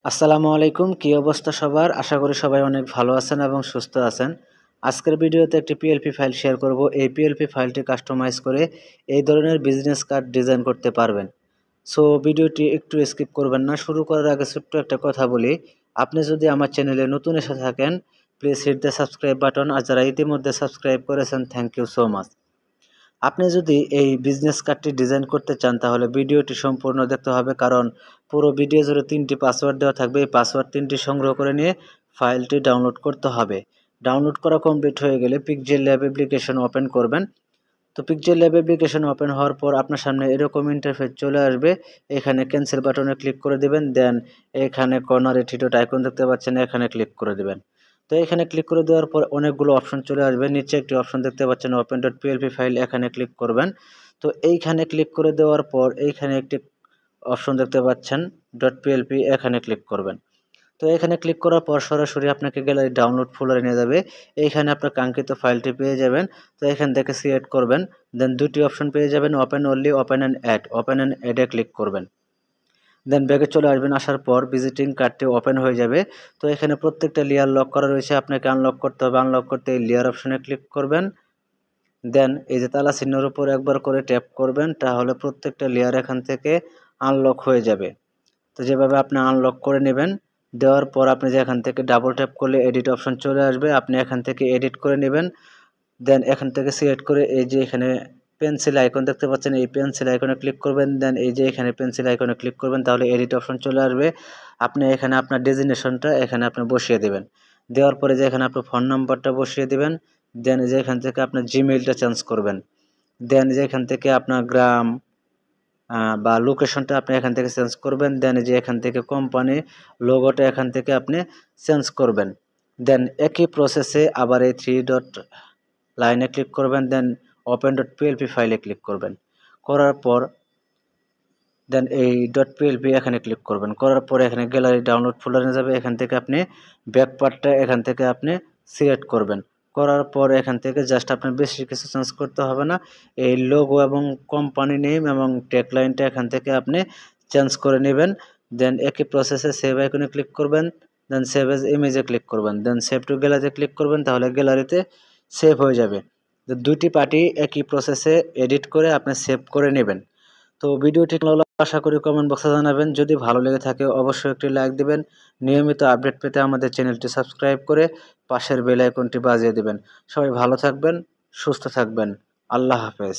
আসসালামু আলাইকুম, কি অবস্থা সবার? আশা করি সবাই অনেক ভালো আছেন এবং সুস্থ আছেন। আজকের ভিডিওতে একটি পিএলপি ফাইল শেয়ার করব। এই পিএলপি ফাইলটি কাস্টমাইজ করে এই ধরনের বিজনেস কার্ড ডিজাইন করতে পারবেন। সো ভিডিওটি একটু স্কিপ করবেন না। শুরু করার আগে ছোট্ট একটা কথা বলি, আপনি যদি আমার চ্যানেলে নতুন এসে থাকেন please hit the subscribe button, আর যারা ইতিমধ্যে সাবস্ক্রাইব করেছেন থ্যাংক ইউ সো মাচ। আপনি যদি এই বিজনেস কার্ডটি ডিজাইন করতে চান তাহলে ভিডিওটি সম্পূর্ণ দেখতে হবে, কারণ পুরো ভিডিও জুড়ে 3টি পাসওয়ার্ড দেওয়া থাকবে। এই পাসওয়ার্ড 3টি সংগ্রহ করে নিয়ে ফাইলটি ডাউনলোড করতে হবে। ডাউনলোড করা কমপ্লিট হয়ে গেলে PixelLeb অ্যাপ্লিকেশন ওপেন করবেন। তো PixelLeb অ্যাপ্লিকেশন ওপেন হওয়ার পর আপনার সামনে এরকম ইন্টারফেস চলে আসবে। এখানে ক্যান্সেল বাটনে ক্লিক করে দিবেন, দেন এখানে কর্নারে থ্রি ডট আইকন দেখতে পাচ্ছেন, এখানে ক্লিক করে দিবেন। তো এখানে ক্লিক করে দেওয়ার পর অনেকগুলো অপশন চলে আসবে। নিচে একটি অপশন দেখতে পাচ্ছেন ওপেন ডট পিএলপি ফাইল, এখানে ক্লিক করবেন। তো এইখানে ক্লিক করে দেওয়ার পর এইখানে একটি অপশন দেখতে পাচ্ছেন ডট পিএলপি, এখানে ক্লিক করবেন। তো এখানে ক্লিক করার পর সরাসরি আপনাকে গ্যালারি ডাউনলোড ফোল্ডারে নিয়ে যাবে। এইখানে আপনার কাঙ্ক্ষিত ফাইলটি পেয়ে যাবেন। তো এখান থেকে সিলেক্ট করবেন, দেন দুটি অপশন পেয়ে যাবেন, open only, open and add. Open and অ্যাডে ক্লিক করবেন, দেন ব্যাগে চলে আসবেন। আসার পর ভিজিটিং কার্ডটি ওপেন হয়ে যাবে। তো এখানে প্রত্যেকটা লেয়ার লক করা রয়েছে, আপনাকে আনলক করতে হবে। আনলক করতে এই লেয়ার অপশনে ক্লিক করবেন, দেন এই যে তালা চিহ্নের উপর একবার করে ট্যাপ করবেন, তাহলে প্রত্যেকটা লেয়ার এখান থেকে আনলক হয়ে যাবে। তো যেভাবে আপনি আনলক করে নেবেন, দেওয়ার পর আপনি যে এখান থেকে ডাবল ট্যাপ করলে এডিট অপশন চলে আসবে, আপনি এখান থেকে এডিট করে নেবেন। দেন এখান থেকে সিলেক্ট করে এই যে এখানে পেন্সিল আইকন দেখতে পাচ্ছেন, এই পেন্সিল আইকনে ক্লিক করবেন। দেন এই যে এখানে পেন্সিল আইকনে ক্লিক করবেন, তাহলে এডিট অপশন চলে আসবে। আপনি এখানে আপনার ডেজিগনেশনটা এখানে আপনি বসিয়ে দেবেন। দেওয়ার পরে যে এখানে আপনার ফোন নাম্বারটা বসিয়ে দেবেন। দেন যে এখান থেকে আপনার জিমেইলটা চেঞ্জ করবেন। দেন যে এখান থেকে আপনার গ্রাম বা লোকেশনটা আপনি এখান থেকে চেঞ্জ করবেন। দেন যে এখান থেকে কোম্পানি লোগোটা এখান থেকে আপনি চেঞ্জ করবেন। দেন একই প্রসেসে আবার এই থ্রি ডট লাইনে ক্লিক করবেন, দেন ওপেন ডট পিএলপি ফাইলে ক্লিক করবেন। করার পর দেন এই ডট পিএলপি এখানে ক্লিক করবেন। করার পরে এখানে গ্যালারি ডাউনলোড ফোল্ডারে যাবে, এখান থেকে আপনি ব্যাক পার্টটা এখান থেকে আপনি সিলেক্ট করবেন। করার পর এখান থেকে জাস্ট আপনার বেশি কিছু চেঞ্জ করতে হবে না, এই লোগো এবং কোম্পানি নেম এবং ট্যাগলাইনটা এখান থেকে আপনি চেঞ্জ করে নেবেন। দেন একই প্রসেসে সেভ আইকনে ক্লিক করবেন, দেন সেভ এজ ইমেজে ক্লিক করবেন, দেন সেভ টু গ্যালারিতে ক্লিক করবেন, তাহলে গ্যালারিতে সেভ হয়ে যাবে। তো দুইটি পার্টি একই প্রসেসে এডিট করে আপনি সেভ করে নেবেন। তো ভিডিওটি ভালো আশা করি কমেন্ট বক্সে জানাবেন। যদি ভালো লেগে থাকে অবশ্যই একটি লাইক দিবেন। নিয়মিত আপডেট পেতে আমাদের চ্যানেলটি সাবস্ক্রাইব করে পাশের বেল আইকনটি বাজিয়ে দিবেন। সবাই ভালো থাকবেন, সুস্থ থাকবেন। আল্লাহ হাফেজ।